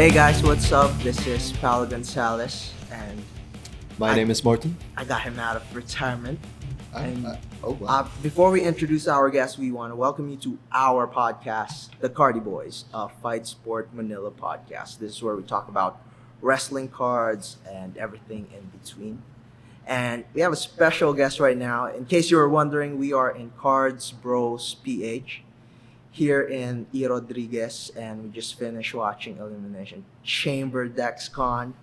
Hey guys, what's up? This is Paulo Gonzalez, and My name is Martin. I got him out of retirement. Oh, wow. Before we introduce our guest, we want to welcome you to our podcast, the Cardy Boyz, a Fight Sport Manila podcast. This is where we talk about wrestling cards and everything in between. And we have a special guest right now. In case you were wondering, we are in Cards Bros PH here in E. Rodriguez, and we just finished watching Elimination Chamber DexCon.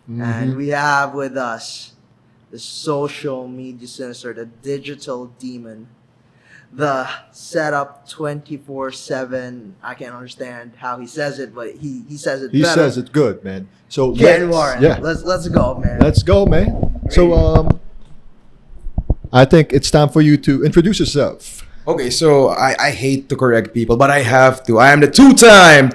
And we have with us the social media sinister, the digital demon, the setup 24/7. I can't understand how he says it, but he says it He better. says it good, man. So Ken Warren. yeah, Let's go, man. let's go, man. So I think it's time for you to introduce yourself. Okay, so I hate to correct people, but I have to. I am the two-time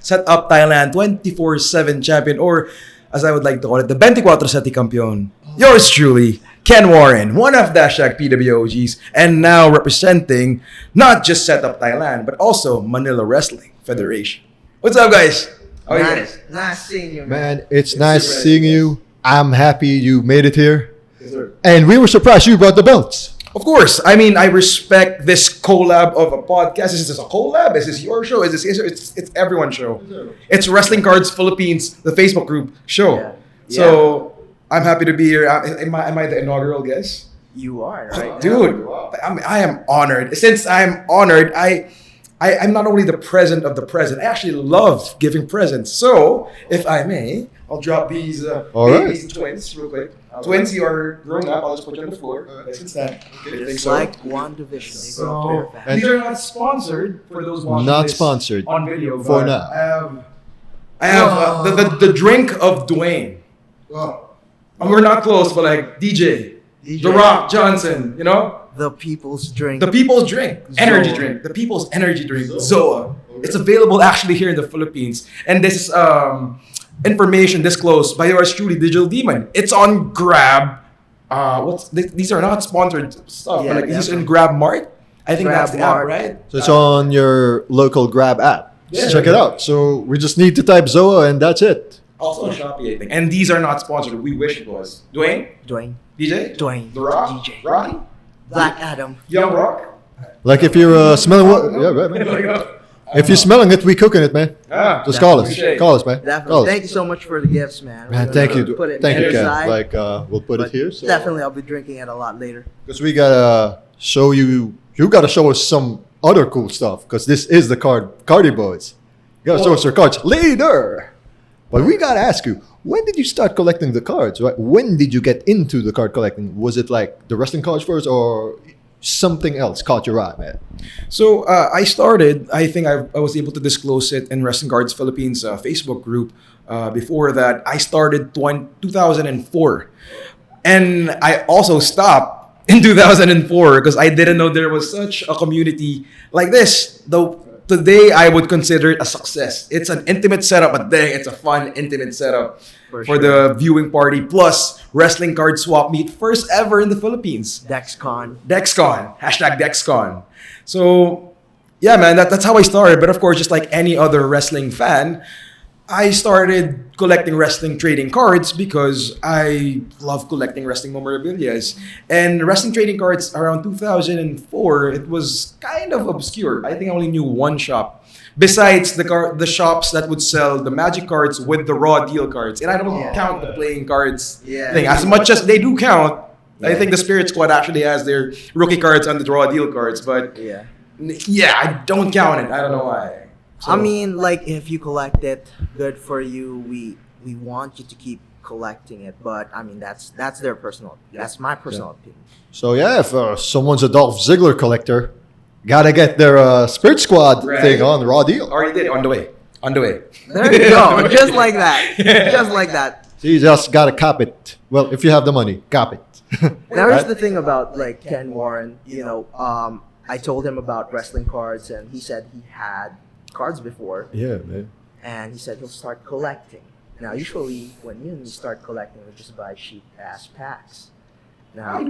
Set Up Thailand 24/7 champion, or as I would like to call it, the 24/7 campion. Yours truly, Ken Warren, one of Dashak PWOGs, and now representing not just Set Up Thailand, but also Manila Wrestling Federation. What's up, guys? How are you guys? Nice seeing you, man. Man, it's nice seeing you. I'm happy you made it here. Yes, sir. And we were surprised you brought the belts. Of course. I mean, I respect this collab of a podcast. Is this a collab? Is this your show? It's everyone's show. It's Wrestling Cards Philippines, the Facebook group show. Yeah. So I'm happy to be here. Am I the inaugural guest? You are, right? Dude, I am honored. Since I'm honored, I'm not only the present of the present, I actually love giving presents. So, if I may, I'll drop these All right. these twins real quick. Twins, you are growing up. I'll just put you on the floor. Since that. Okay, Just thanks, so. like one division. They grow up very fast. These are not sponsored for those watching Not this sponsored on video. for but now. I have the drink of Dwayne. And we're not close, but like DJ, DJ. The Rock Johnson, you know? The people's drink. The people's drink, energy Zoa. drink, the people's energy drink, Zoa. It's available actually here in the Philippines, and this is information disclosed by yours truly, Digital Demon. It's on Grab. These are not sponsored stuff, Yeah, but like is this in definitely. Grab Mart? I think Grab that's the app, Mart. right? So it's on your local Grab app. Yeah. Check it out. So we just need to type Zoa and that's it. Also on Shopee, I think. And these are not sponsored. We wish it was. Dwayne, Dwayne. DJ, Dwayne. The Rock, DJ. Rocky, Black Adam. Young Rock. Like if you're smelling what? Yeah, right, man. Like, If you're smelling it, we cooking it, man. Just call us. Appreciate it. Call us, man. Call Definitely. us. Thank you so much for the gifts, man. Man, We're thank gonna you. Put it Thank you, Ken. aside, Like, we'll put it but here. So. definitely, I'll be drinking it a lot later. Because we gotta show you. You gotta show us some other cool stuff. Because this is the Cardy Boyz. You gotta show us your cards later. But we gotta ask you, when did you start collecting the cards? Right? When did you get into the card collecting? Was it like the wrestling cards first, or something else caught your eye, man? So I started, I think I was able to disclose it in Wrestling Cards Philippines Facebook group. Before that, I started 2004. And I also stopped in 2004 because I didn't know there was such a community like this. Though today I would consider it a success. It's an intimate setup, but dang, it's a fun, intimate setup For for sure. the viewing party. Plus, wrestling card swap meet, first ever in the Philippines. DexCon. DexCon. Hashtag DexCon. So, yeah, man, that's how I started. But of course, just like any other wrestling fan, I started collecting wrestling trading cards because I love collecting wrestling memorabilia. And wrestling trading cards around 2004, it was kind of obscure. I think I only knew one shop. Besides the shops that would sell the magic cards with the raw deal cards. And I don't Yeah. count the playing cards Yeah. thing. As much as they do count, I Yeah. think the Spirit Squad actually has their rookie cards and the raw deal cards. But Yeah. yeah, I don't count it. I don't know why. I So- mean, like, if you collect it, good for you. We want you to keep collecting it, but I mean, that's their personal. That's my personal opinion. So yeah, if someone's a Dolph Ziggler collector, gotta get their Spirit Squad Right. thing on the raw deal. Already did. On the way. On the way. There you go, just like that, just like that. So you just gotta cop it. Well, if you have the money, cop it. Now here's Right? the thing about like Ken Warren. You know, I told him about wrestling cards, and he said he had cards before, Yeah, man. and he said he'll start collecting. Now, usually when you start collecting, we just buy cheap ass packs. Now, He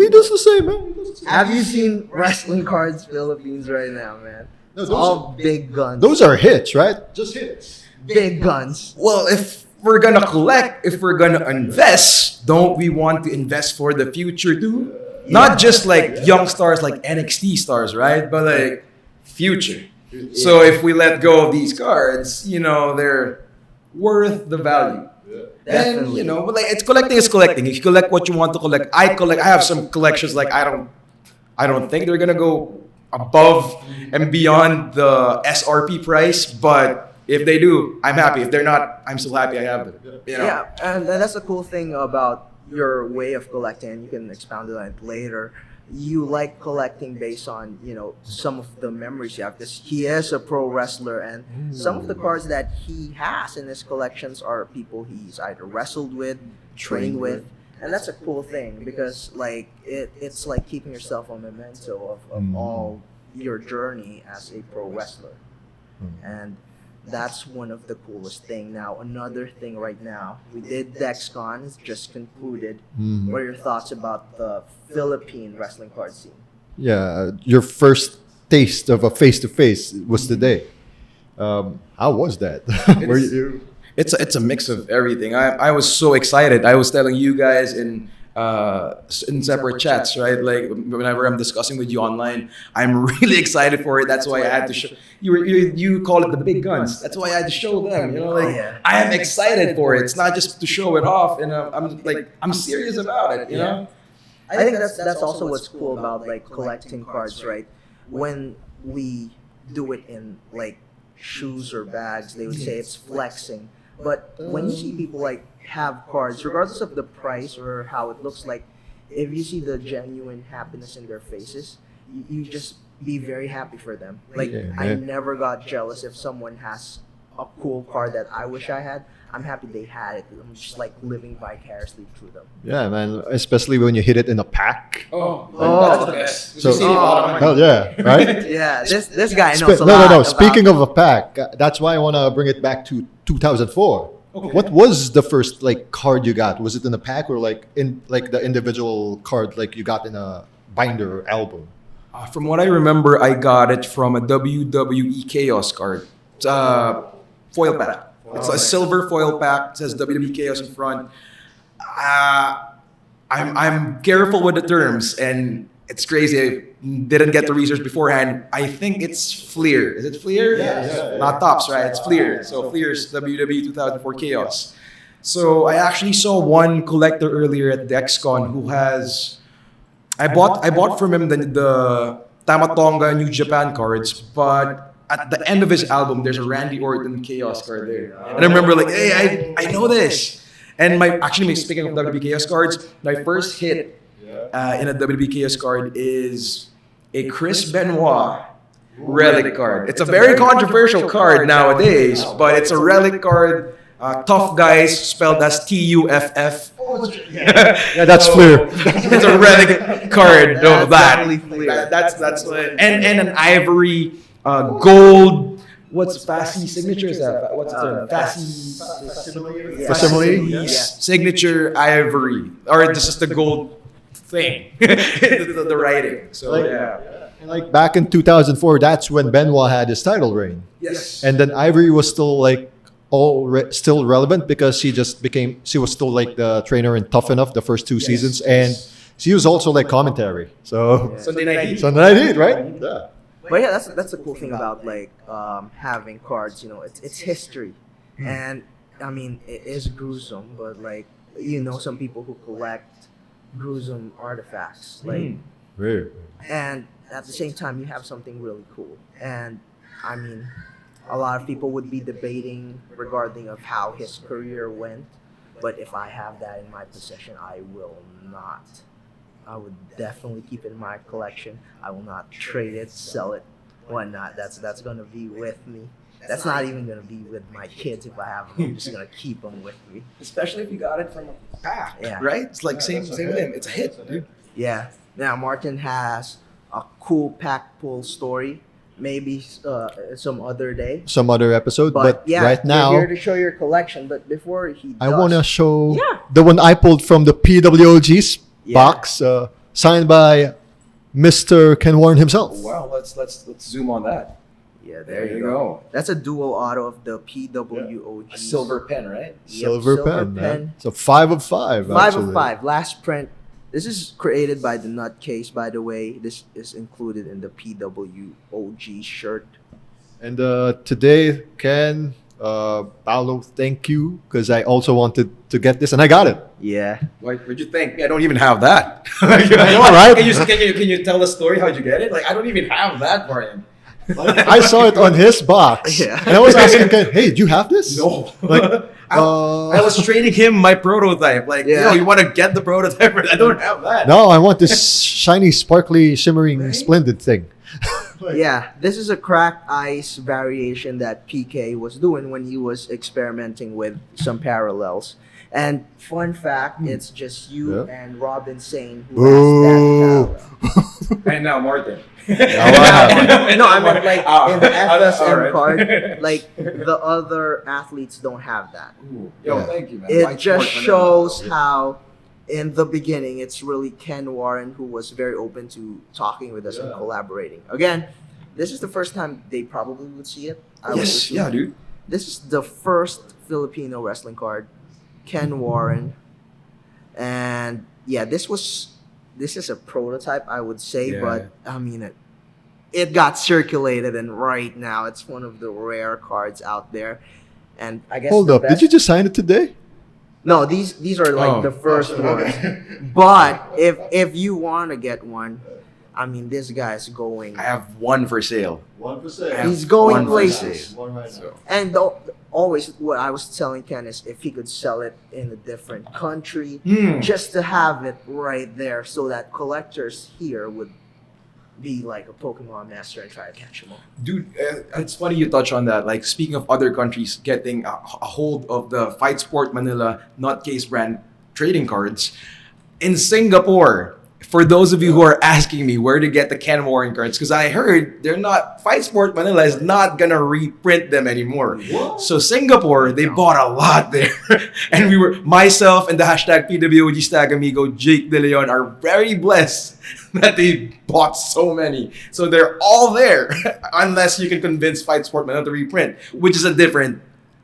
does the same, man. have you seen Wrestling Cards Philippines right now, man? No, It's those all big guns. Those are hits, right? Just hits. big guns. Well, if we're gonna collect, if we're gonna invest, don't we want to invest for the future too? Not just like young stars like NXT stars, right? But like future. So if we let go of these cards, they're worth the value. And Definitely. but like it's collecting is collecting. If you collect what you want to collect, I collect. I have some collections like I don't think they're gonna go above and beyond the SRP price, but if they do, I'm happy. If they're not, I'm still happy I have them. Yeah, and that's the cool thing about your way of collecting, and you can expound on it later. You like collecting based on, some of the memories you have, because he is a pro wrestler, and some of the cards that he has in his collections are people he's either wrestled with, trained with, and that's a cool thing, because like it's like keeping yourself a memento of all your journey as a pro wrestler. And that's one of the coolest thing. Now, another thing right now, we did DexCon, it's just concluded. What are your thoughts about the Philippine wrestling card scene? Yeah, your first taste of a face-to-face was today. How was that? Were you? It's a mix of everything. I was so excited. I was telling you guys in separate chats, right? Like whenever I'm discussing with you online, I'm really excited for it. That's why I had to show you call it the big guns. That's why I had to show them. I am excited for it. It's not just to show it off, and I'm serious about it. I think that's also what's cool about like collecting cards, right? When we do it in like shoes or bags, they would say it's flexing. But when you see people like have cards, regardless of the price or how it looks like, if you see the genuine happiness in their faces, you just be very happy for them. Like I never got jealous if someone has a cool card that I wish I had. I'm happy they had it. I'm just like living vicariously through them. Yeah, man. Especially when you hit it in a pack. That's the best. So, hell yeah, right? Yeah, this guy knows a lot. No. Speaking of a pack, that's why I want to bring it back to 2004. Okay. What was the first card you got? Was it in a pack or in the individual card you got in a binder album? From what I remember, I got it from a WWE Chaos card. It's a foil pack. It's a silver foil pack. It says WWE Chaos in front. I'm careful with the terms, and it's crazy. I didn't get the research beforehand. I think it's Fleer. Is it Fleer? Yeah. Not Tops, right? It's Fleer. So Fleer's WWE 2004 Chaos. So I actually saw one collector earlier at DexCon who has. I bought from him the Tamatonga New Japan cards, but at the end of his album, there's a Randy Orton Chaos card there. And I remember hey, I know this. And speaking of WWE Chaos cards, my first hit in a WWE Chaos card is a Chris Benoit relic card. It's a very controversial card nowadays, but it's a relic card. Tough Guys, spelled as TUFF. Yeah, that's Fleer. It's a relic card of that. Definitely Fleer. That's it. And an ivory gold. What's Fassi signature? Is that what's the Fassi Facsimile? signature ivory, or this is the gold thing, the writing. So And back in 2004, that's when Benoit had his title reign. Yes. And then Ivory was still still relevant because she was still the trainer in Tough Enough the first two seasons, and she was also commentary. So Sunday Night Heat. Sunday Night Heat, right? Yeah. But yeah, that's the cool thing about having cards. It's history, and I mean it is gruesome, but some people who collect gruesome artifacts, Weird. and at the same time you have something really cool. And I mean, a lot of people would be debating regarding of how his career went, but if I have that in my possession, I will not. I would definitely keep it in my collection. I will not trade it, sell it, whatnot. That's gonna be with me. That's not even gonna be with my kids if I have them. I'm just gonna keep them with me. Especially if you got it from a pack, Yeah. right? It's same thing. It's a hit, dude. Yeah. Now Martin has a cool pack pull story. Maybe some other day. Some other episode, but yeah, right now you're here to show your collection. But before he I does, want to show Yeah. the one I pulled from the PWOG's box, signed by Mr. Ken Warren himself. Wow, let's zoom on that. Yeah, there you go. That's a dual auto of the PWOG. A silver pen, right? Silver pen, man. So 5 of 5. 5 actually. of 5. Last print. This is created by the Nutcase, by the way. This is included in the PWOG shirt. And today, Ken, Paulo, thank you, because I also wanted to get this, and I got it. Yeah. What'd you think? I don't even have that. I know, right? Can you tell the story? How'd you get it? Like, I don't even have that for him. I saw it on his box, Yeah. and I was asking Ken, "Hey, do you have this?" No. Like, I was trading him my prototype. Like, Yeah. you want to get the prototype? But I don't have that. no, I want this shiny, sparkly, shimmering, splendid thing. Yeah, this is a cracked ice variation that PK was doing when he was experimenting with some parallels. And fun fact, it's just you Yeah. and Robin Sane who Boo. has that parallel. And now Martin. No, I meant like in the FSM Alright. card, like the other athletes don't have that. Yo, Yeah. thank you, man. It White just sport shows vanilla. how in the beginning it's really Ken Warren who was very open to talking with us and Yeah. collaborating. Again, this is the first time they probably would see it. I would Yes, assume. yeah, dude. This is the first Filipino wrestling card, Ken Warren. And yeah, this is a prototype, I would say, Yeah. but I mean it got circulated, and right now it's one of the rare cards out there. And I guess Hold the up, best- did you just sign it today? No, these are like Oh. the first ones. But if you want to get one, I mean, this guy's going. I have one for sale. 1%. He's going One for places. sale. One right So, And always, what I was telling Ken is if he could sell it in a different country, just to have it right there, so that collectors here would be like a Pokemon master and try to catch them all. dude, it's funny you touch on that. Like, speaking of other countries getting a hold of the Fight Sport Manila Nutcase brand trading cards, in Singapore, for those of you who are asking me where to get the Ken Warren cards, because I heard they're not, Fight Sport Manila is not gonna reprint them anymore. So Singapore, they bought a lot there. And we were, myself and the hashtag PWOG Stag Amigo, Jake De Leon, are very blessed that they bought so many. So they're all there, unless you can convince Fight Sport Manila to reprint, which is a different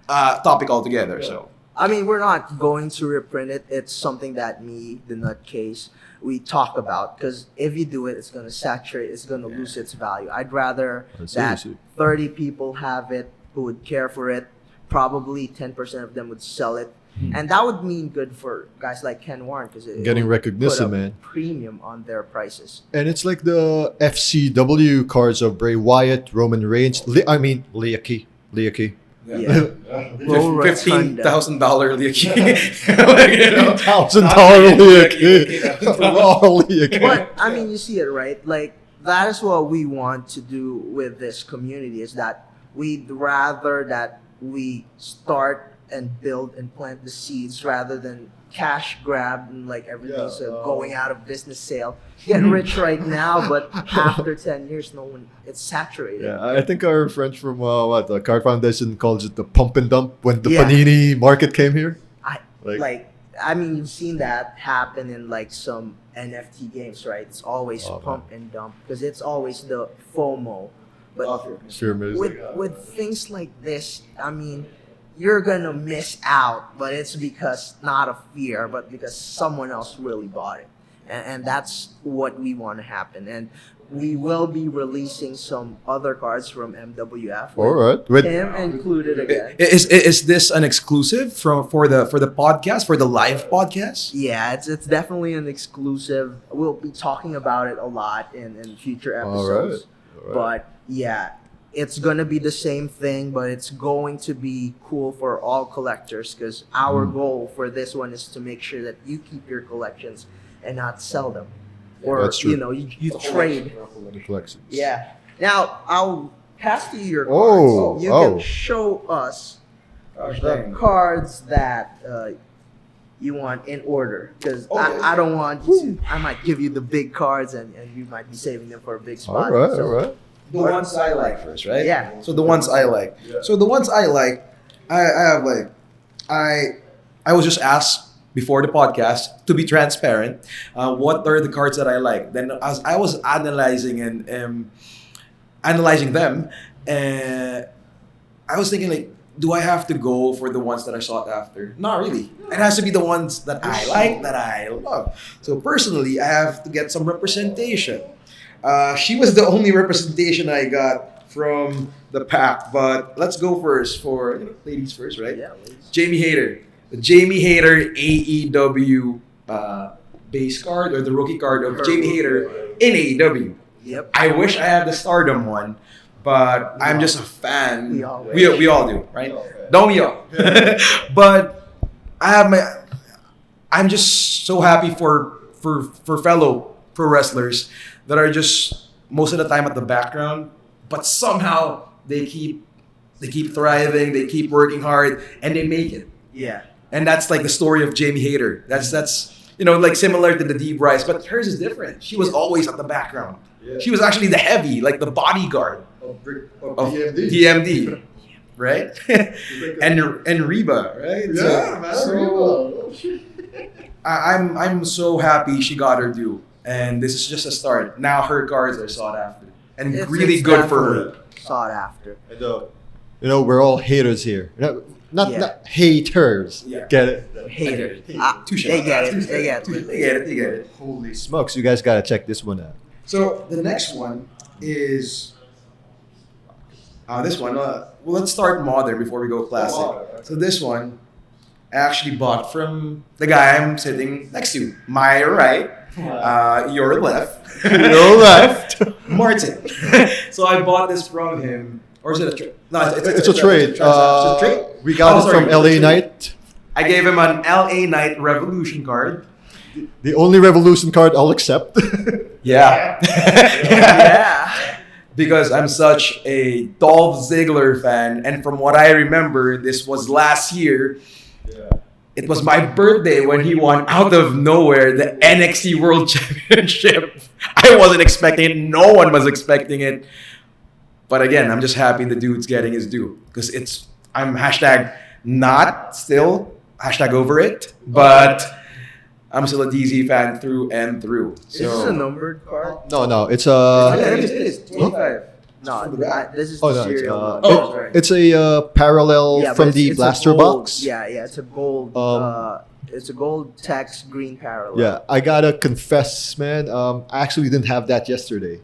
topic altogether. So I mean, we're not going to reprint it. It's something that me, the Nutcase, we talk about, because if you do it, it's going to saturate, it's going to lose its value. I'd rather that 30 people have it who would care for it. Probably 10% of them would sell it. And that would mean good for guys like Ken Warren, because it Getting would recognition, put a man. premium on their prices. And it's like the FCW cards of Bray Wyatt, Roman Reigns, Liaki. Yeah. Pro $15,000 Liaki. Liaki. But I mean, you see it, right? Like, that is what we want to do with this community, is that we'd rather that we start and build and plant the seeds rather than cash grab and like everything's a going out of business sale. Get rich right now, but after 10 years, no one, it's saturated. Yeah, I think our friends from the Card Foundation calls it the pump and dump when the Yeah. Panini market came here. I mean, you've seen that happen in like some NFT games, right? It's always Oh, pump and dump because it's always the FOMO. But Sure, with things like this, I mean, you're gonna miss out, but it's because not of fear, but because someone else really bought it, and that's what we want to happen. And we will be releasing some other cards from MWF. All right. With Him included again. Is this an exclusive for the podcast, for the live podcast? Yeah, it's definitely an exclusive. We'll be talking about it a lot in future episodes. All right. But yeah, it's gonna be the same thing, but it's going to be cool for all collectors, because our goal for this one is to make sure that you keep your collections and not sell them, or That's true. you trade. collections. Yeah. Now I'll pass to you your Oh, cards. You oh. can show us Gosh, the dang. cards that you want in order, because I don't want you to. I might give you the big cards, and you might be saving them for a big spot. All right. So, All right. The ones I like first, right? Yeah. So the ones I like. So the ones I like, I have like, I was just asked before the podcast to be transparent. What are the cards that I like? Then as I was analyzing and analyzing them, And I was thinking, like, do I have to go for the ones that I sought after? Not really. It has to be the ones that I like, that I love. So personally, I have to get some representation. She was the only representation I got from the pack. But let's go first for ladies first, right? Yeah, ladies. Jamie Hayter. The Jamie Hayter AEW base card or the rookie card of Jamie Hayter in AEW. Yep. I wish I had the Stardom one, but I'm just a fan. We all We all do, right? Don't we all? But I'm just so happy for fellow pro wrestlers that are just most of the time at the background, but somehow they keep thriving, they keep working hard, and they make it. Yeah. And that's like the story of Jamie Hayter. That's like similar to the D Bryce, but hers is different. She was always at the background. Yeah. She was actually the heavy, like the bodyguard Of of DMD. DMD, right? and Reba, right? Yeah, man. So I'm so happy she got her due, and this is just a start. Now her cards are sought after, and really good for her. definitely sought after. And, we're all haters here. Not haters. Yeah. Get it? Haters. Touche. They get it. They get They it. get it. They get it. Holy smokes! You guys gotta check this one out. So the next one is this one. Well, let's start modern before we go classic. So this one I actually bought from the guy I'm sitting next to. My right, your left, Your left. Martin. So I bought this from him. Or is it a trade? No, It's a trade. It's a trade. We got it sorry, from it's a LA trade. Knight. I gave him an LA Knight Revolution card. The only Revolution card I'll accept. Yeah. Yeah. Because I'm such a Dolph Ziggler fan, and from what I remember, this was last year. It was my birthday when he won out of nowhere the NXT World Championship. I wasn't expecting it. No one was expecting it. But again, I'm just happy the dude's getting his due because I'm hashtag over it, but I'm still a DZ fan through and through. Is this a numbered card? No, it's Yeah, a. it is 25. No, this is Oh, the no, it's, serial one. oh, That's right. It's a parallel Yeah, but from it's- the it's a blaster gold- box. Yeah, it's a gold. It's a gold text green parallel. Yeah, I gotta confess, man. I actually didn't have that yesterday.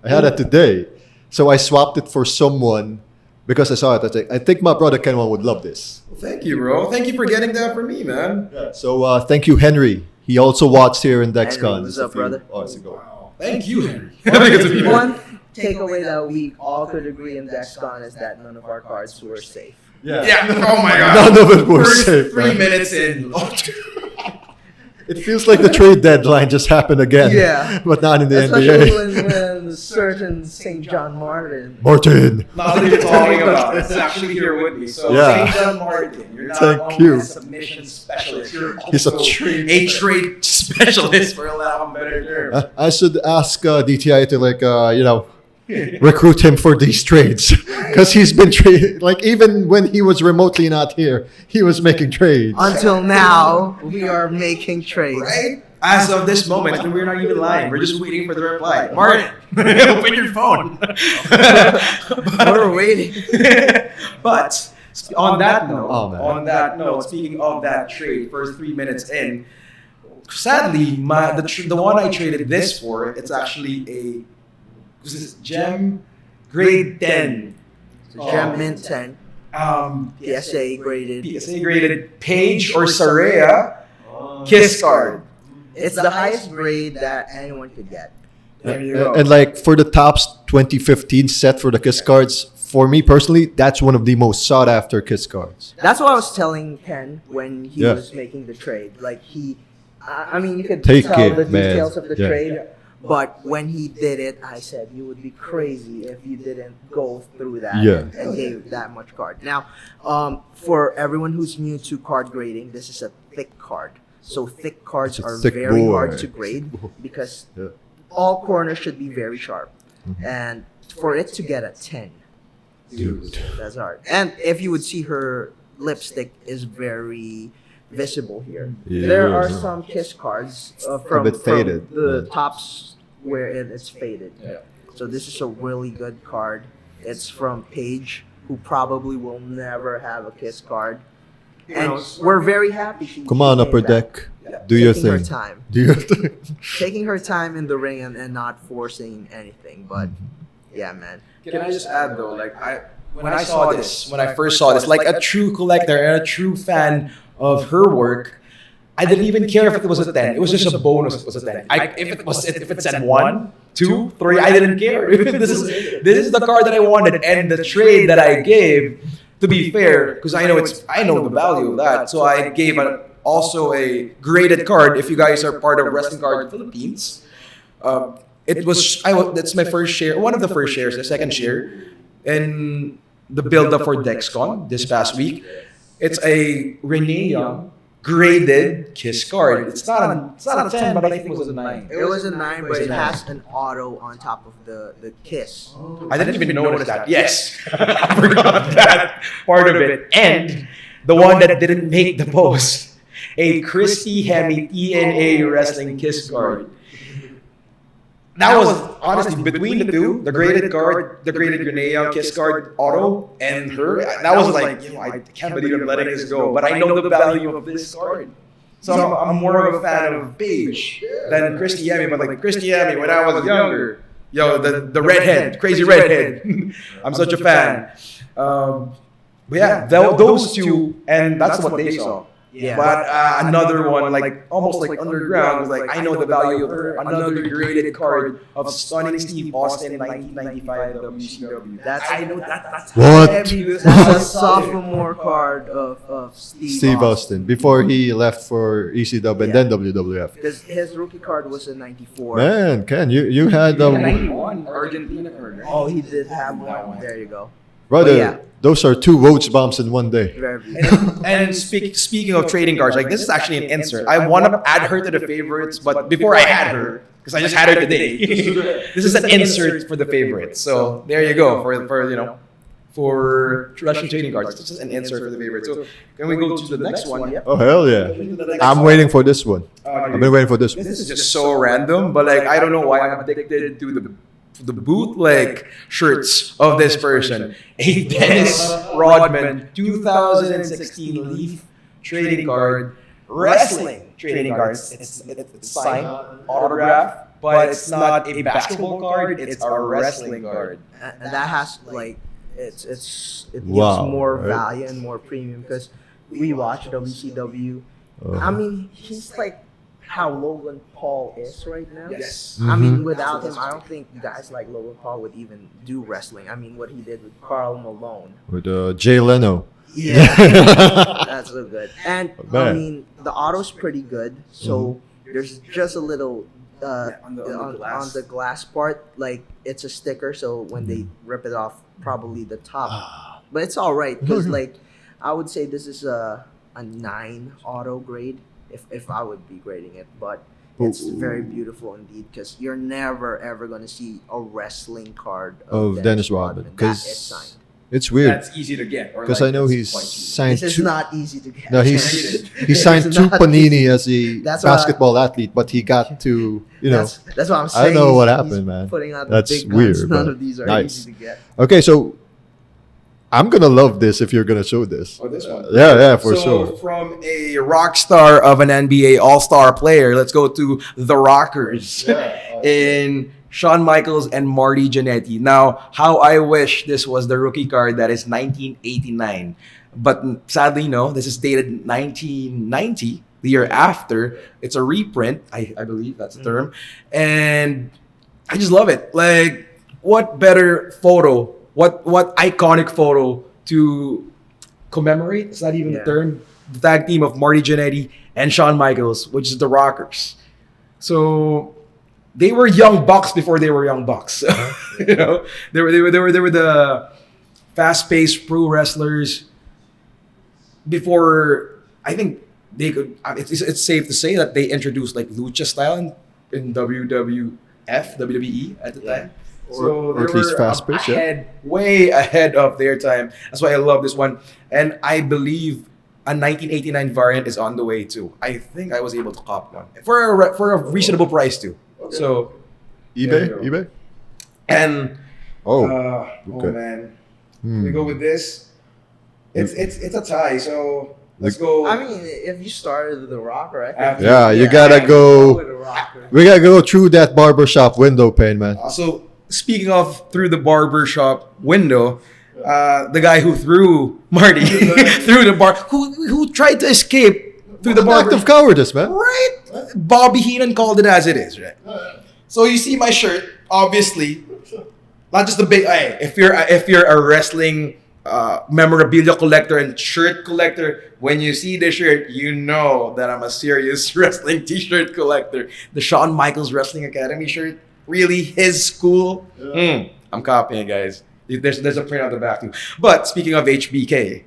I had it today, so I swapped it for someone because I saw it. I was like, I think my brother Kenwan would love this. Well, thank you, bro. Thank you for getting that for me, man. So thank you, Henry. He also watched here in Henry, DexCon. what's up, brother? Oh, it's a go. Wow. Thank you, Henry. One takeaway that we all could agree in DexCon is that none of our cards were safe. Yeah. Oh my god. None of it were First safe. 3 man. minutes in. It feels like the trade deadline just happened again. Yeah. But not in the Especially NBA. when certain St. John Martin. Martin. Not what you're talking about. It's actually here with me. So, Yeah. St. John Martin, you're not Thank only you. a submission specialist, you're He's a also trade- a trade specialist, for a lack of a better term. I should ask DTI to recruit him for these trades because he's been even when he was remotely not here, he was making trades. Until now, we are making trades. Right? As of this moment, and we're not even lying. We're just waiting for the reply. Martin, open your phone. We're waiting. But on that note, Oh, man. speaking of that trade, first 3 minutes in, sadly, the one I traded this for, it's actually was this gem grade 10. Gem Mint 10. Um, PSA graded. PSA graded Paige or Saraya Kiss card. It's the highest grade that anyone could get. There you go. And for the Topps 2015 set for the Kiss cards, for me personally, that's one of the most sought after Kiss cards. That's what I was telling Ken when he Yeah. was making the trade. I mean, you could Take tell it, the man. details of the Yeah. trade, but when he did it, I said you would be crazy if you didn't go through that Yeah. and gave that much card. Now, for everyone who's new to card grading, this is a thick card. So thick cards It's a are thick very boy. hard to grade because Yeah. all corners should be very sharp. Mm-hmm. And for it to get a 10, Dude. that's hard. And if you would see her lipstick is very visible here. Yeah. There are some Kiss cards from, bit faded, from the yeah. tops where it's faded. Yeah. So this is a really good card. It's from Paige, who probably will never have a Kiss card. And knows? we're very happy. Come on, came Upper back. Deck. Do your Taking her thing. time. Do your thing. Taking her time in the ring and not forcing anything. But yeah, man. Can I just add though, like when I first saw this, like a true collector and a true fan of her work, I didn't even care if it was a 10. It was just a bonus. It was a 10. If it said 1, 2, 3, I didn't care. this is the card that I wanted, and the trade that I gave. To be fair, because I know the value of that, so I gave also a graded card. If you guys are part of Wrestling Card Philippines, that's my first share, one of the first shares, the second share, in the build up for DexCon this past week. It's a Renee Young graded Kiss card. It's not a 10, but I think it was a 9. It was a 9, but it has an auto on top of the Kiss. I didn't even notice that. Yes, I forgot that part of it. And the one that didn't make the post, a Christy Hemme TNA Wrestling Kiss card. That was honestly between the two, the graded Grenea Kiss card auto and her. That was like, I can't believe I'm letting this go, but I know the value of this card. So I'm more of a fan of Paige than Christy Hemme, but like Christy Hemme when I was younger, the redhead, crazy redhead. I'm such a fan. But yeah, those two, and that's what they saw. Yeah. But another one, like almost like underground, was like, I know the value of her. Another graded card of Stunning Steve Austin 1995 WCW. That's What? heavy this That's a was. sophomore card of Steve Austin. Before he left for ECW and then WWF. Because his rookie card was a 94. Man, Ken, you had 91 Argentina card. Right? Oh, he did have one. There you go. brother. yeah. Those are 2 Rhodes bombs in one day. Very beautiful. And speaking of trading cards, like this is actually an insert. I want to add her to the favorites, but before I had her, because I just had her today, this is an insert for the favorites. So there you go for Russian trading cards. This is an insert for the favorites. So can we go to the next one? Oh hell yeah! I'm waiting for this one. I've been waiting for this one. This is just so random, but like I don't know why I'm addicted to the bootleg shirts of this person. A Dennis Rodman 2016 Leaf trading card, wrestling trading cards. It's signed, autograph, but it's not a basketball card. It's a wrestling card. And that has like it gives Wow, more right? value and more premium because we watch WCW. I mean, he's like how Logan Paul is right now. Yes. I mean, without him, I don't think guys like Logan Paul would even do wrestling. I mean, what he did with Karl Malone. With Jay Leno. Yeah, that's so good. And I Man. mean, the auto's pretty good. So there's just a little on the glass part, like it's a sticker. So when they rip it off, probably the top. But it's all right because like I would say this is a 9 auto grade if I would be grading it. But it's very beautiful indeed because you're never ever gonna see a wrestling card Of Dennis Rodman, that 'cause is signed. It's weird That's easy to get. because I know he's signed This is two. not easy to get. No, he signed It's two not Panini as a That's why- basketball athlete, but he got to That's what I'm I saying. don't know what He's happened, man. Putting out That's the big guns. weird, None but of these are nice. easy to get. Okay, so I'm gonna love this if you're gonna show this. Oh, this one. Yeah, for so sure. from a rock star of an NBA All-Star player, let's go to the Rockers in Shawn Michaels and Marty Jannetty. Now, how I wish this was the rookie card that is 1989. But sadly, no, this is dated 1990, the year after. It's a reprint, I believe that's the term. And I just love it. Like, what better photo, what iconic photo to commemorate? It's not even the term. The tag team of Marty Jannetty and Shawn Michaels, which is the Rockers. So they were young bucks before they were young bucks. You know, they were the fast-paced pro wrestlers before. I think they could. It's safe to say that they introduced like lucha style in WWE at the time. So Or at they least were fast-paced, yeah. way ahead of their time. That's why I love this one, and I believe a 1989 variant is on the way too. I think I was able to cop one for a reasonable price too. So eBay. and Oh, Oh okay. man, Hmm. we go with this. It's a tie. So let's go. I mean, if you started with The Rock, right? After- Yeah, you Yeah, gotta I go. with The Rock. We gotta go through that barbershop window pane, man. So speaking of through the barber shop window, the guy who threw Marty through the bar, who tried to escape through the An act barber. of cowardice, man. Right? Bobby Heenan called it as it is, right? So you see my shirt, obviously, not just the big. Hey, if you're a wrestling memorabilia collector and shirt collector, when you see the shirt, you know that I'm a serious wrestling T-shirt collector. The Shawn Michaels Wrestling Academy shirt, really his school. I'm copying, guys. There's a print on the back too. But speaking of HBK,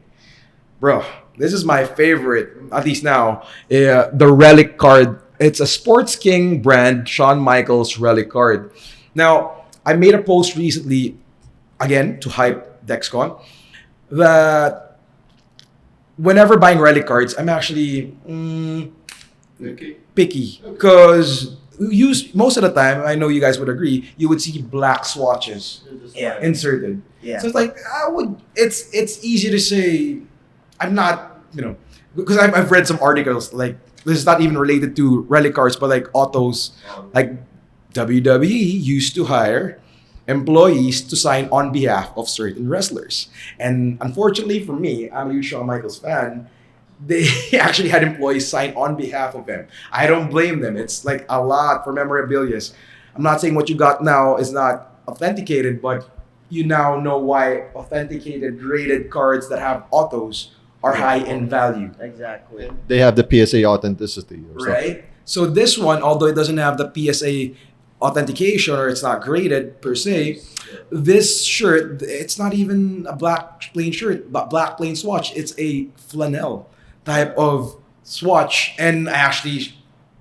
bro, this is my favorite, at least now. The relic card. It's a Sports King brand, Shawn Michaels relic card. Now, I made a post recently, again, to hype DexCon, that whenever buying relic cards, I'm actually picky. Because most of the time, I know you guys would agree, you would see black swatches Yeah. inserted. Yeah. So it's like it's easy to say I'm not, because I've read some articles like this is not even related to relic cards, but like autos, like WWE used to hire employees to sign on behalf of certain wrestlers. And unfortunately for me, I'm a huge Shawn Michaels fan. They actually had employees sign on behalf of them. I don't blame them. It's like a lot for memorabilia. I'm not saying what you got now is not authenticated, but you now know why authenticated graded cards that have autos are high in value. Exactly. They have the PSA authenticity, or something. Right? So this one, although it doesn't have the PSA authentication or it's not graded per se, this shirt, it's not even a black plain shirt, but black plain swatch. It's a flannel type of swatch. And I actually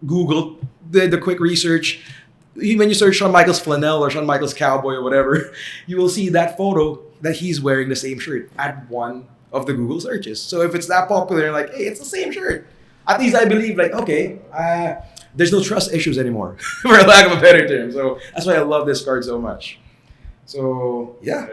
Googled, did the quick research. When you search Shawn Michaels flannel or Shawn Michaels cowboy or whatever, you will see that photo that he's wearing the same shirt at one of the Google searches. So if it's that popular, like, hey, it's the same shirt. At least I believe, like, okay, there's no trust issues anymore, for lack of a better term. So that's why I love this card so much. So yeah,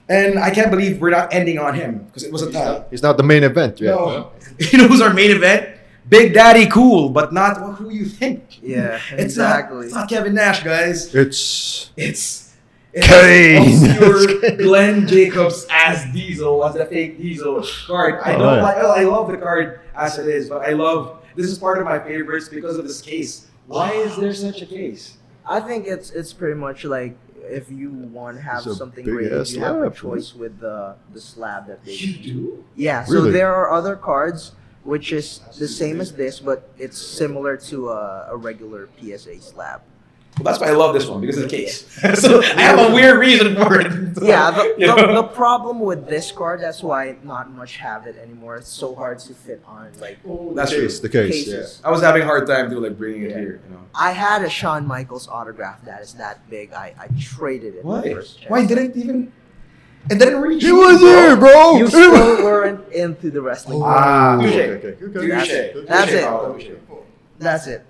and I can't believe we're not ending on him because it was a tie. It's not the main event, yeah. No, you know who's our main event? Big Daddy Cool, but not who you think. Yeah, It's exactly. It's not Kevin Nash, guys. It's It's Kane. obscure Glenn Jacobs as Diesel, as the fake Diesel card. I don't Oh, like. I love the card as it is, but I love this is part of my favorites because of this case. Why is there such a case? I think it's pretty much like if you want to have It's a something big great, ass you have a slab. choice with the slab that they You do? Yeah, so Really? there are other cards which is the same as this, but it's similar to a regular PSA slab. Well, that's why I love this one because of the case. So I have a weird reason for it. Yeah, the, You the, know? the problem with this card, that's why not much have it anymore. It's so hard to fit on like That's true. the case, cases. I was having a hard time to like bringing it Yeah. here. I had a Shawn Michaels autograph that is that big. I traded it. Why? the first chance. Why didn't even? It didn't reach. He you, was bro. here, bro. You still weren't into the wrestling. Ah, okay, touche. okay. Touche. That's Touche, it. Paulo, touche. That's it.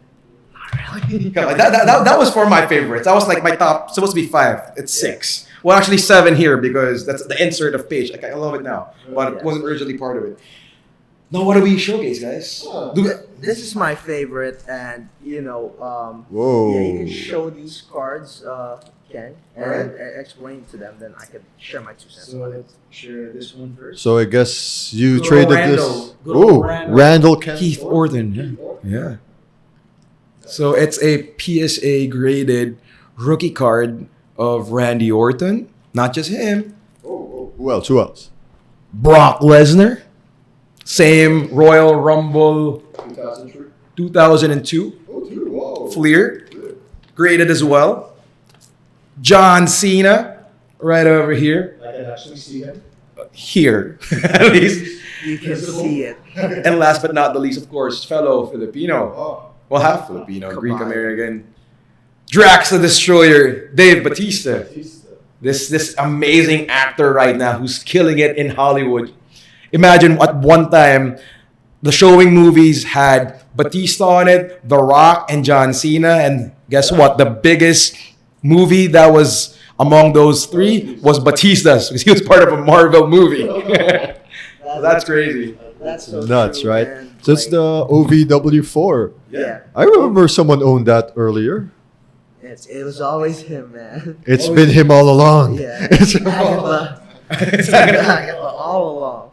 Yeah, like that was for my favorites. That was like my top. Supposed to be 5. It's 6. Well, actually 7 here because that's the insert of page. Like, I love it now, but it wasn't originally part of it. Now, what do we showcase, guys? This is my favorite, and Whoa. yeah, you can show these cards, Ken, and Alright. explain to them. Then I could share my 2 cents. So let's share this one first. So I guess you Good traded old this. Randall. Good old Oh, Randall. Randall Kent. Keith Orton. Yeah. So it's a PSA graded rookie card of Randy Orton. Not just him. Who else? Who else? Brock Lesnar. Same Royal Rumble 2002. Fleer. Graded as well. John Cena. Right over here. I can actually see him. Here. At least. You can see it. And last but not the least, of course, fellow Filipino. Oh, Well, half Filipino, Come Greek on. American. Drax the Destroyer, Dave Bautista. This amazing actor right now who's killing it in Hollywood. Imagine at one time, the showing movies had Batista on it, The Rock, and John Cena. And guess what? The biggest movie that was among those three was Batista's because he was part of a Marvel movie. That's crazy. That's so Nuts, true, right? man. So it's Like, the OVW4. yeah. I remember someone owned that earlier. It was always him, man. It's been him all along. Yeah. It's Agatha all along.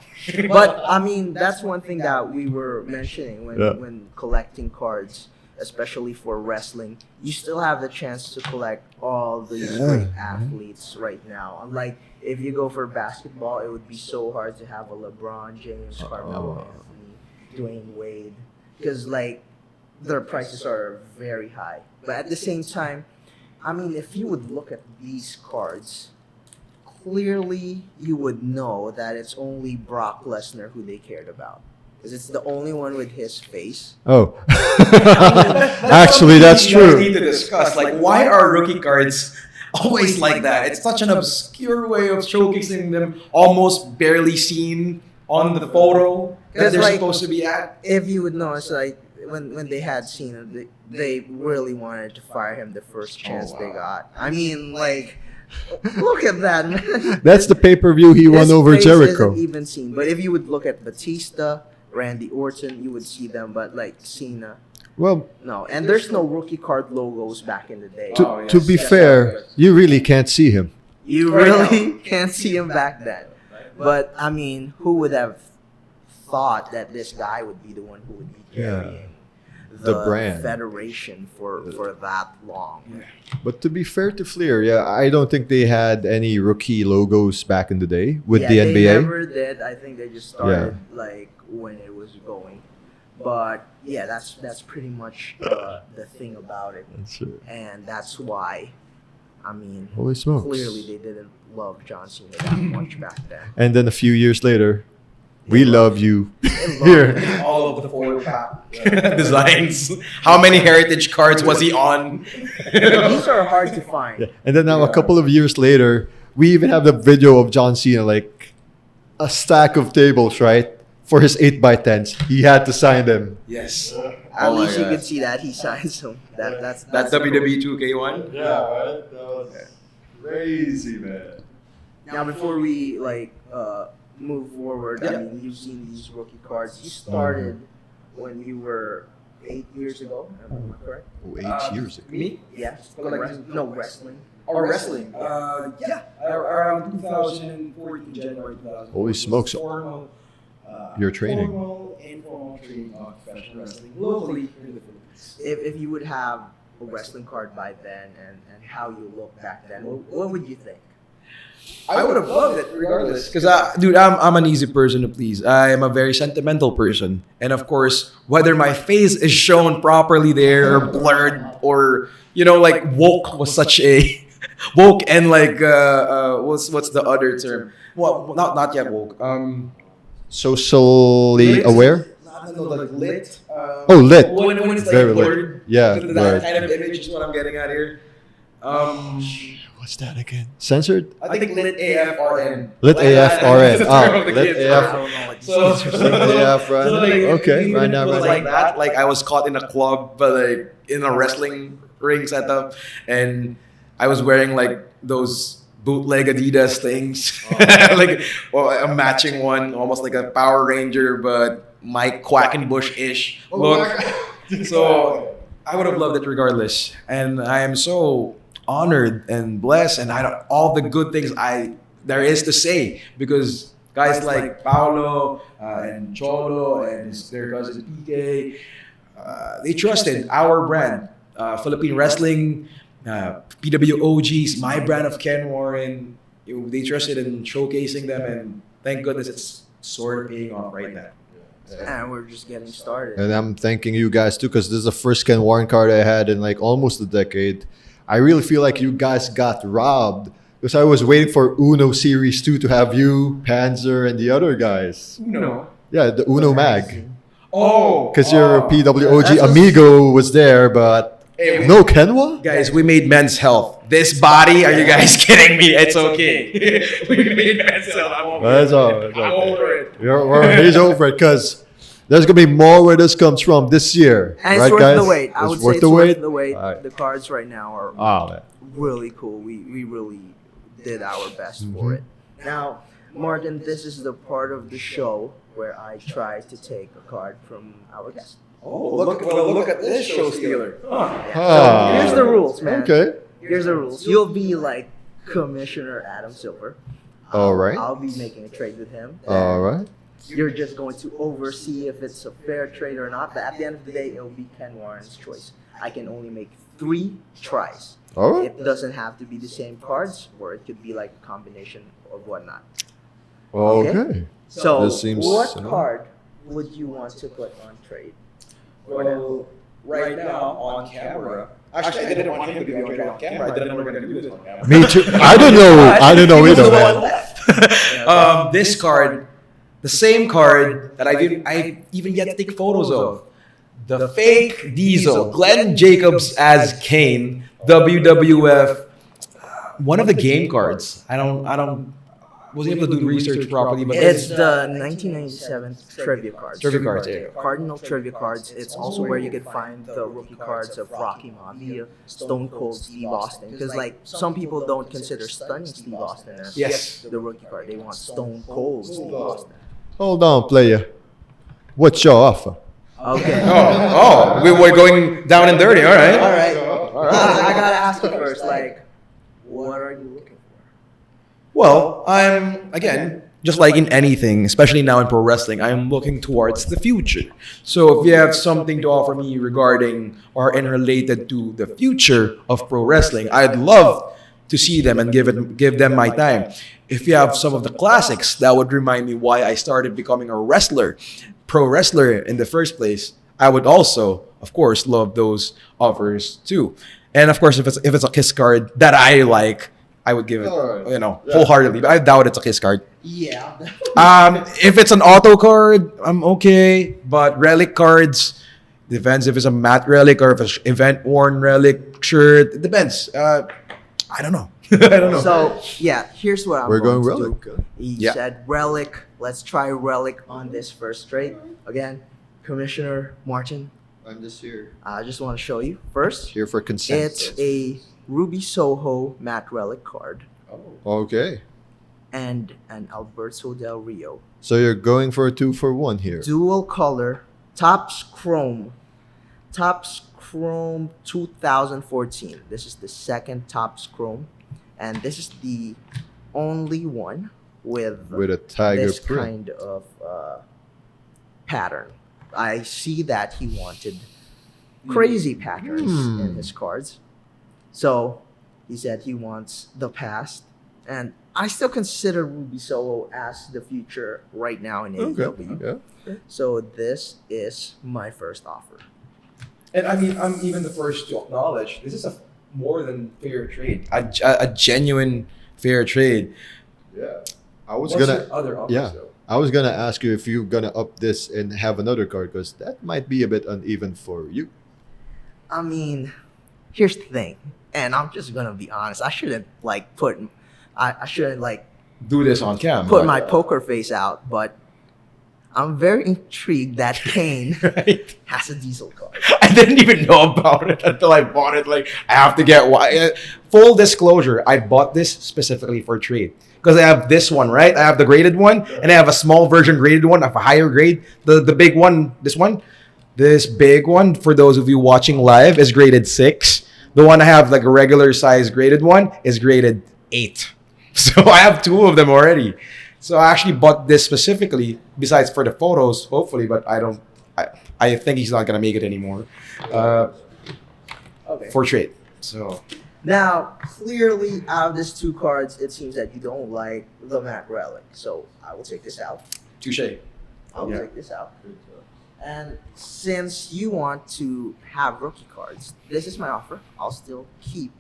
But I mean, that's one thing that we were mentioning when Yeah. when collecting cards, especially for wrestling. You still have the chance to collect all these great athletes right now. Unlike if you go for basketball, it would be so hard to have a LeBron James, Carmelo Anthony, Dwayne Wade, because like their prices are very high. But at the same time, I mean, if you would look at these cards, clearly you would know that it's only Brock Lesnar who they cared about. Because it's the only one with his face. Oh. Actually, that's You guys true. need to discuss like why are rookie cards always like that? It's such an obscure way of showcasing them, almost barely seen on the photo that It's they're like- supposed to be at. If you would notice, like when they had Cena, they really wanted to fire him the first chance they got. I mean, like, look at that, man. That's the pay-per-view he won His over face Jericho. isn't even seen. But if you would look at Batista, Randy Orton, you would see them. But like Cena, Well, no. And there's no rookie card logos back in the day. to, Oh, yes. to be Yes, fair, yes. you really can't see him. You really can't see him back then. But I mean, who would have thought that this guy would be the one who would be Yeah. carrying The brand. federation for that long? But to be fair to Fleer, yeah, I don't think they had any rookie logos back in the day with Yeah, the they NBA. never did. I think they just started like when it was going. But yeah, that's pretty much the thing about it, That's it. and that's why. I mean, Holy smokes. clearly they didn't love John Cena that much back then. And then a few years later, we They love you. They loved Here. him. All of the foil pack designs. How many heritage cards was he on? These are hard to find. Yeah. And then now a couple of years later, we even have the video of John Cena, like a stack of tables, right? For his 8x10s. He had to sign them. Yes. At Oh my least you God. could see that he signed some. That's That's WWE 2K1. Yeah, right? That was crazy, man. Now before we like move forward, I Yeah. mean you've seen these rookie cards. You started when you were 8 years ago. Am I correct? Oh, 8 years ago. Me? Yeah. No wrestling. Or wrestling? Yeah. Around 2014, January 2014. Holy smokes. Formal, You're training. Formal, informal training of professional wrestling locally here in the Philippines. If you would have a wrestling card by then and how you look back then, what would you think? I would have loved it regardless. Because, dude, I'm an easy person to please. I am a very sentimental person. And of course, whether my face is shown properly there or blurred or, like woke was such a... woke and like, what's the other term? Well, not yet woke. Socially aware? No, like lit. Oh, lit. When it's like Very lit. blurred. Yeah, That blurred. kind of image is what I'm getting at here. What's that again? Censored? I think lit AFRN. Lit AFRN. That's the Ah, term of the lit kids. AF. So, AFRN. Okay, even right if now, it was right like now. that. Like I was caught in a club, but like in a wrestling ring setup, and I was wearing like those bootleg Adidas things, like a matching one, almost like a Power Ranger, but Mike Quackenbush-ish look. So I would have loved it regardless, and I am so honored and blessed, and all the good things there is to say because guys like Paulo and Cholo and their cousin PK, they trusted our brand, Philippine Wrestling, PWOGs, my brand of Ken Warren. They trusted in showcasing them, and thank goodness it's sort of paying off right now. And we're just getting started. And I'm thanking you guys too, because this is the first Ken Warren card I had in like almost a decade. I really feel like you guys got robbed because I was waiting for Uno Series 2 to have you, Panzer, and the other guys. Uno. Yeah, the Uno Mag. Oh, Because your PWOG That's a- Amigo was there, but Hey, no Kenwa? guys, we made Men's Health. This body, are you guys kidding me? It's okay. We made Men's Health. I'm over That's it. all. That's I'm okay. over it. He's over it because there's going to be more where this comes from this year. And it's right, worth guys? the wait. I would say worth it's the worth wait. the wait. All right. The cards right now are Oh, man. really cool. We really did our best for it. Now, Martin, this is the part of the show where I try to take a card from our guest. Oh, look at this show stealer. Yeah. Ah. So here's the rules, man. Okay. Here's the rules. You'll be like Commissioner Adam Silver. All right. I'll be making a trade with him. All right. You're just going to oversee if it's a fair trade or not. But at the end of the day, it'll be Ken Warren's choice. I can only make 3 tries. All right. It doesn't have to be the same cards, or it could be like a combination of whatnot. Okay. So, This seems what similar. card would you want to put on trade? Well, right now on camera. Actually, I didn't want him to be on camera. I didn't know we were going to do this on camera. Me too. I didn't know. I didn't know either, man. This card, the same card that I even yet to take photos of. The fake Diesel, Glenn Jacobs as Kane, WWF, one of the game cards. I wasn't able to do research properly, but It's the 1997 trivia cards. Trivia cards, yeah. Cardinal trivia cards. It's also where you can find the rookie cards of Rocky Maivia, Stone Cold Steve Austin. Because like some people don't consider Stunning Steve Austin as Yes. the rookie card. They want Stone Cold Steve Austin. Hold on, player. What's your offer? Okay. we're going down and dirty. All right. All right. I gotta ask you first. Like, what are you looking for? Well, I'm, again, just like in anything, especially now in pro wrestling, I'm looking towards the future. So if you have something to offer me regarding or in related to the future of pro wrestling, I'd love to see them and give them my time. If you have some of the classics, that would remind me why I started becoming a pro wrestler in the first place. I would also, of course, love those offers too. And of course, if it's a Kiss card that I like, I would give it, wholeheartedly. But I doubt it's a Kiss card. Yeah. If it's an auto card, I'm okay. But relic cards, depends if it's a matte relic or if it's event worn relic shirt. It depends. I don't know. I don't know. So yeah, here's what I'm We're going going to relic. do. He Yeah. said relic. Let's try relic on this first trade. Again, Commissioner Martin, I'm just here. I just want to show you first. Here for consent. It's a Ruby Soho matte relic card Okay. and an Alberto Del Rio. So you're going for a 2-for-1 here. Dual color, Topps Chrome 2014. This is the second Topps Chrome, and this is the only one with With a tiger this print. kind of pattern. I see that he wanted crazy patterns in his cards. So he said he wants the past. And I still consider Ruby Soho as the future right now in AEW. Yeah. So this is my first offer. And I mean, I'm even the first to acknowledge this is a more than fair trade. A genuine fair trade. Yeah. I was What's gonna. your other offers, Yeah. though? I was gonna ask you if you're gonna up this and have another card because that might be a bit uneven for you. I mean, here's the thing. And I'm just gonna be honest. I shouldn't like I shouldn't like Do this on cam. put but- my poker face out, but I'm very intrigued that Kane Right. has a diesel card. I didn't even know about it until I bought it. Like, I have to get one. Full disclosure, I bought this specifically for trade. Because I have this one, right? I have the graded one, and I have a small version graded one of a higher grade. The big one, this big one, for those of you watching live, is graded 6. The one I have, like a regular size graded one, is graded 8. So I have 2 of them already. So I actually bought this specifically, besides for the photos, hopefully, but I think he's not gonna make it anymore. Okay. For trade. So Now, clearly, out of these 2 cards, it seems that you don't like the Matt Relic. So I will take this out. touche. I will Yeah. take this out. And since you want to have rookie cards, this is my offer. I'll still keep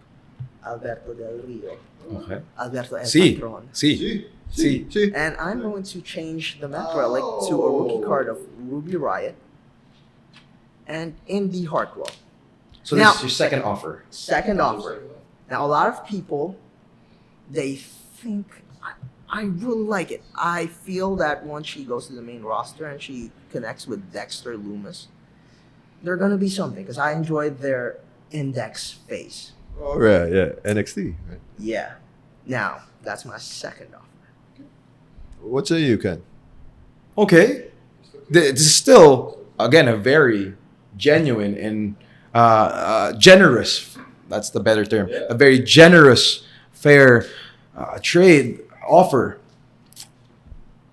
Alberto Del Rio. Okay. Alberto El See. Patron. See. And I'm going to change the Matt Relic to a rookie card of Ruby Riot and Indy Hartwell. So Now- this is your second offer. Second offer. Now, a lot of people, they think, I really like it. I feel that once she goes to the main roster and she connects with Dexter Loomis, they're going to be something because I enjoyed their index face. Oh, right, yeah. NXT. Right. Yeah. Now, that's my second offer. What say you, Ken? Okay. This is still, again, a very genuine and generous, that's the better term, a very generous, fair trade offer.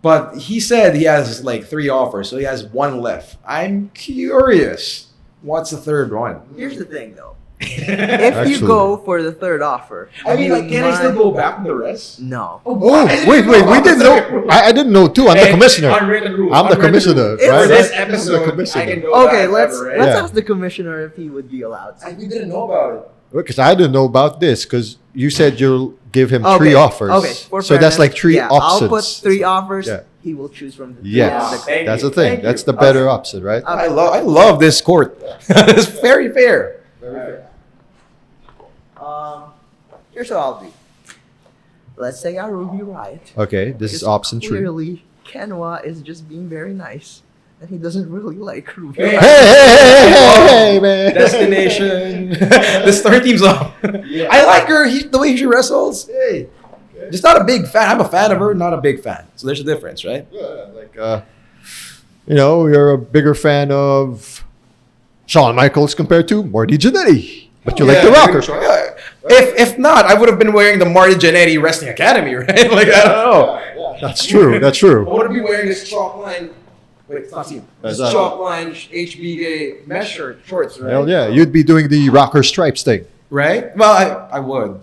But he said he has like 3 offers, so he has 1 left. I'm curious. What's the third one? Here's the thing, though. If Actually. you go for the third offer, I mean, like, can I still might- go back on the rest? No. Oh, wait, we didn't know. I didn't know too. I'm the commissioner. Unwritten rule. I'm the Unwritten commissioner, rule. right? For this I'm the episode, commissioner. I can go Okay, back let's ever, right? Yeah. ask the commissioner if he would be allowed to. We didn't know about it. Because I didn't know about this. Because you said you'll give him 3 Okay, offers. Okay, for So that's fairness, like 3 yeah, options. I'll put 3 offers. Yeah. He will choose from the 3. Yes, Thank that's you, the thing. thank That's you. the better option, right? I love this court. It's very fair. Here's what I'll do. Let's say our Ruby Riot. Okay, this is Because option 3. Clearly, Kenwa is just being very nice. And he doesn't really like Ruby Hey. Riot. Hey, man. Destination. The star team's up. I like her. The way she wrestles. Hey. Just not a big fan. I'm a fan of her, not a big fan. So there's a difference, right? You're a bigger fan of Shawn Michaels compared to Marty Jannetty. But you like the Rockers, right? Yeah. If not, I would have been wearing the Marty Jannetty Wrestling Academy, right? Like, I don't know. That's true. That's true. I would be wearing this chalk line. Wait, it's not seen. This That's chalk line HBK mesh shorts, right? Hell yeah, you'd be doing the Rocker Stripes thing. Right? Well, I would.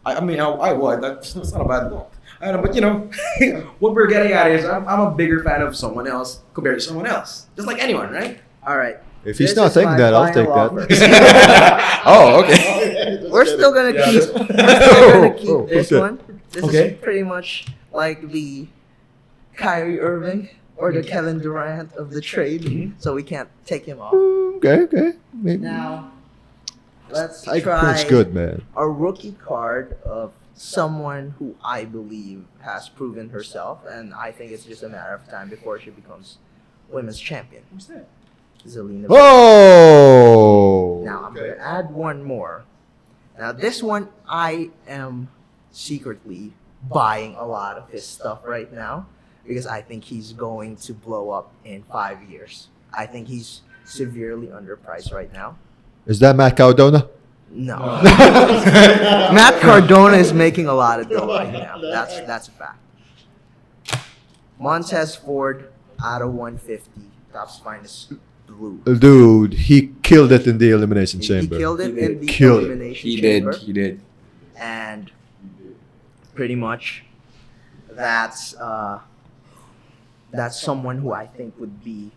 I mean, I would. That's not a bad look. I don't know, but what we're getting at is I'm a bigger fan of someone else compared to someone else. Just like anyone, right? All right. If he's This not is taking my that, I'll take final that. offer. Oh, okay. We're still gonna Yeah. keep. We're still gonna keep Oh, this okay. one. This Okay. is pretty much like the Kyrie Irving or the Kevin Durant of the trade, Mhm. so we can't take him off. Okay. Maybe. Now, let's I try think it's good, man. a rookie card of someone who I believe has proven herself, and I think it's just a matter of time before she becomes women's champion. Who's that? Zelina. Oh! Now I'm gonna add one more. Now this one I am secretly buying a lot of his stuff right now because I think he's going to blow up in 5 years. I think he's severely underpriced right now. Is that Matt Cardona? No. Matt Cardona is making a lot of dough right now. That's a fact. Montez Ford out of 150, Top's finest blue. Dude, he killed it in the Elimination He Chamber. killed it in the Killed it. elimination He chamber. did. He did. And pretty much that's someone who I think would be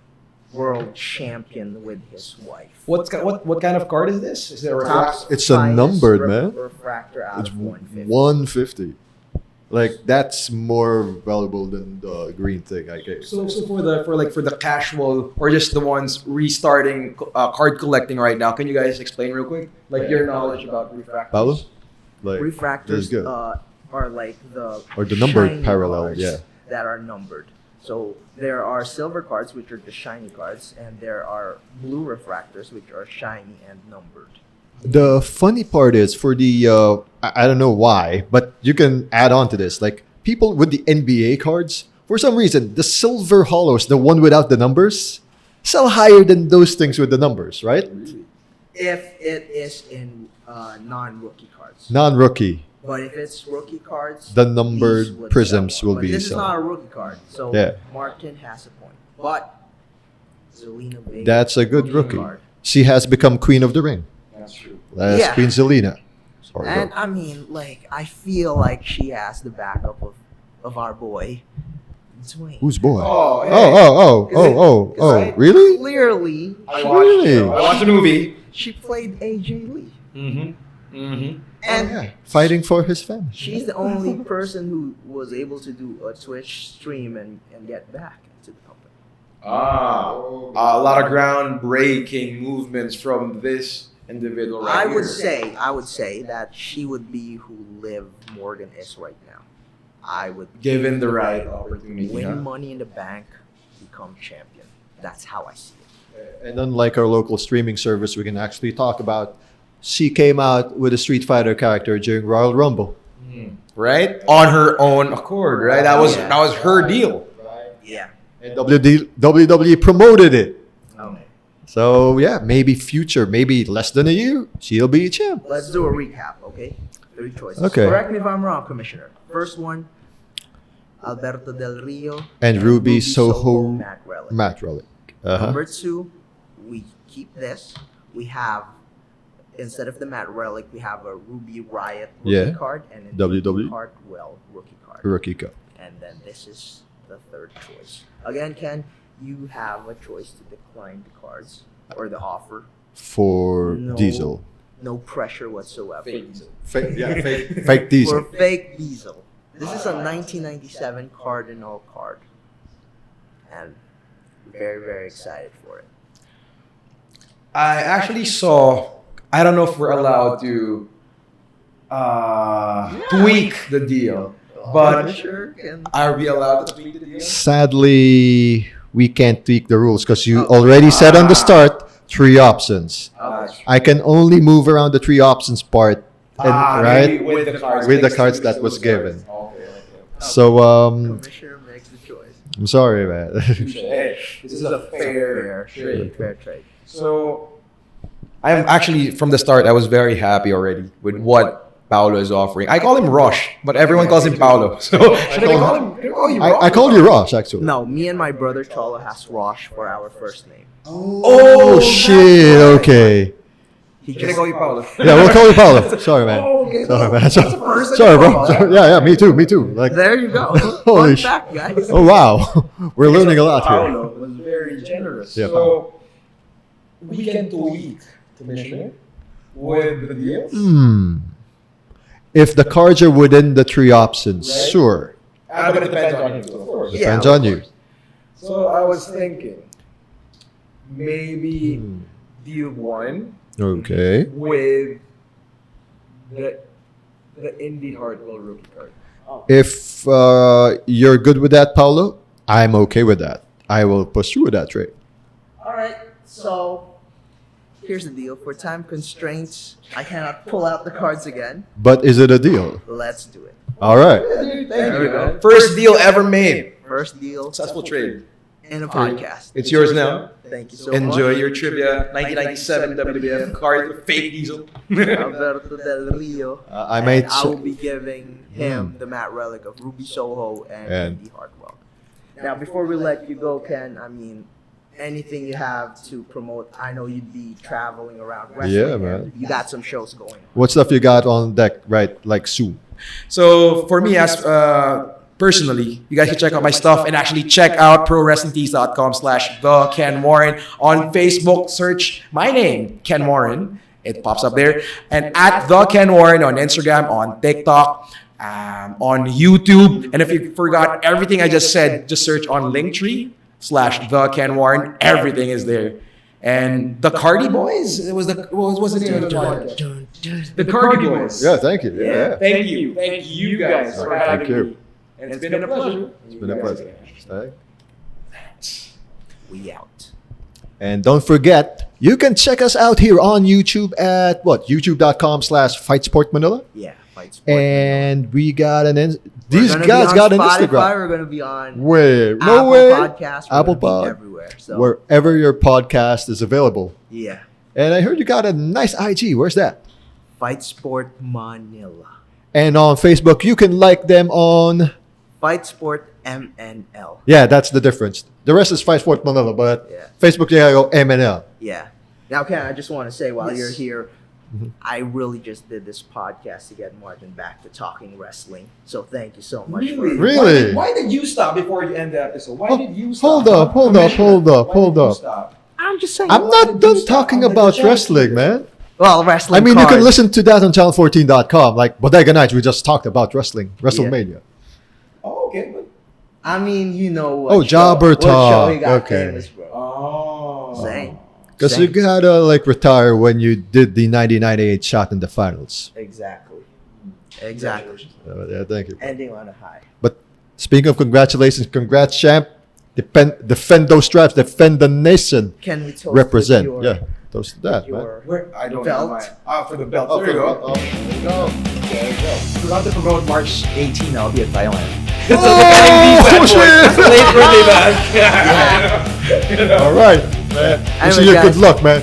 world champion with his wife. What kind of card is this? Is it a Top's It's a finest numbered, man. Refractor out It's of 150. 150. Like, that's more valuable than the green thing I gave. So for the casual or just the ones restarting card collecting right now, can you guys explain real quick, like your knowledge about refractors? Paulo? Like, that's Refractors good. are like the Or the numbered shiny parallel, cards yeah. that are numbered. So there are silver cards, which are the shiny cards, and there are blue refractors, which are shiny and numbered. The funny part is for the I don't know why, but you can add on to this. Like people with the NBA cards, for some reason, the silver hollows, the one without the numbers, sell higher than those things with the numbers, right? If it is in non-rookie cards. Non-rookie, But if it's rookie cards, the these numbered would prisms sell. will But be this is sold. not a rookie card, so Yeah. Martin has a point. But Zelina Vega, That's a good rookie. card. She has become Queen of the Ring. That's true. That's Yeah. Queen Zelina. Sorry, And bro. I mean, like, I feel like she has the backup of our boy, Dwayne. Who's boy? Oh, hey. Oh, really? Clearly, I Really? watched the movie. she played AJ Lee. Mm-hmm. Mm-hmm. And Yeah. Fighting for his family. she's the only person who was able to do a Twitch stream and get back into the company. A lot of groundbreaking movements from this individual right I here. would say that she would be who Liv Morgan is right now. I would Given the right opportunity. win huh? Money in the Bank, become champion. That's how I see it. And unlike our local streaming service, we can actually talk about she came out with a Street Fighter character during Royal Rumble. Right? On her own accord, right? That was her deal. Yeah. And WWE promoted it. Okay. So yeah, maybe future, maybe less than a year, she'll be a champ. Let's do a recap, okay? 3 choices. Okay. Correct me if I'm wrong, Commissioner. First one, Alberto Del Rio. And Ruby Soho Matt Relic. Matt Relic. Uh-huh. Number 2, we keep this. We have, instead of the Matt Relic, we have a Ruby Riot rookie card and a WWE. Hardwell rookie card. Rookie Cup. And then this is the third choice. Again, Ken, you have a choice to decline the cards or the offer. For No. Diesel. No pressure whatsoever. Fake Diesel. For fake Diesel. This is a 1997 Cardinal card. And very, very excited for it. I actually saw. I don't know if we're allowed to tweak the deal, but sure can. are we allowed to tweak the deal? Sadly, we can't tweak the rules because you already said on the start 3 options. I can only move around the 3 options part, and, right? maybe with the cards. With the next cards to that those was cards. given. Okay. So Commissioner makes the choice. I'm sorry, man. Hey, this is a fair trade. Fair trade. So, I'm actually from the start. I was very happy already with what Paulo is offering. I call him Rosh, but everyone calls him Paulo. So should I call him? Can I call you Rosh? I called you Rosh, actually. No, me and my brother Cholo has Rosh for our first name. Oh, shit. Okay. He Can I just call you Paulo? Yeah, we'll call you Paulo. Sorry, man. Okay. Sorry, man. first Sorry, bro. call, Sorry. Yeah, me too. Like, there you go. Holy Fun sh- fact, guys. oh wow, we're learning a lot here. Paulo was very generous. Yeah, So we can tweak, Commissioner, with the deals. If the cards are within the 3 options, Right. sure. But it depends on him, of course. Yeah. Depends on you. So I was thinking, maybe deal 1 Okay. with the Indie Hardwell rookie card. If you're good with that, Paulo, I'm okay with that. I will push through with that trade. All right, so here's the deal. For time constraints, I cannot pull out the cards again. But is it a deal? Let's do it. All right. There we go. First deal ever made. First deal Successful trade. in a podcast. It's yours now. Thank you so Enjoy much. your trivia. 1997 WWF card, fake Diesel. Alberto Del Rio. I And might. I will be giving him the Matt Relic of Ruby Soho and And- Andy Hartwell. Now, before we let you go, Ken, I mean, anything you have to promote? I know you'd be traveling around wrestling. Yeah, and man. You got some shows going on. What stuff you got on deck, right? Like soon. So for me, as personally, you guys can check out my stuff and actually check out prowrestlingtees.com/the Ken Warren. On Facebook, search my name, Ken Warren. It pops up there. And at the Ken Warren on Instagram, on TikTok, on YouTube. And if you forgot everything I just said, just search on Linktree/the Ken Warren. Everything is there. And the Cardy Boyz, it was the what was the name of the podcast? The Cardy Boyz. Yeah, thank you. Yeah. Thank you guys for having Thank you. me. And it's been a pleasure. It's been a pleasure. Right? We out. And don't forget, you can check us out here on YouTube at what? YouTube.com/FightSportManila. Yeah, Fight Sport. And we got these We're gonna guys be got on an Spotify, Instagram. We're going to be on Wait, no Apple way. Podcasts. We're Apple gonna be Pod. everywhere. So, Wherever your podcast is available. yeah. And I heard you got a nice IG. Where's that? Fight Sport Manila. And on Facebook, you can like them on. Fight Sport MNL. Yeah, that's the difference. The rest is Fight Sport Manila, but Yeah. Facebook, you gotta go MNL. Yeah. Now, Ken, I just want to say while Yes. you're here, Mm-hmm. I really just did this podcast to get Martin back to talking wrestling. So thank you so much. for Really? Why did you stop before you end the episode? Why did you Hold stop? up, hold up, Commissioner, hold up, why hold did you up. stop? I'm just saying. I'm Why not did you done stop? talking I'm about the wrestling, man. Well, wrestling. I mean, you can cards. listen to that on channel14.com. Like Bodega Nights, we just talked about wrestling, WrestleMania. Oh, okay. But, I mean, you know what? Oh, Jobber what show Talk. he got Okay. famous, bro. oh. Same. Because you gotta like retire when you did the 1998 shot in the finals. Exactly. Exactly. Yeah, thank you. Ending on a high. But speaking of congratulations, congrats, champ. Defend those straps, defend the nation. Can we toast Represent, with your yeah. Toast to that, man. Your I don't belt. have mine. For the belt. Oh, there you go. there you go. There you go. Forgot to promote March 18. I'll be at Thailand. Oh, shit! Late birthday man. All right, man. Wishing you guys. good luck, man.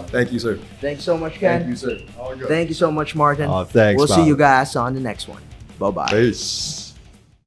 Thank you, sir. Thanks so much, Ken. Thank you, sir. All good. Thank you so much, Martin. Oh, thanks, We'll see Paulo. you guys on the next one. Bye-bye. Peace.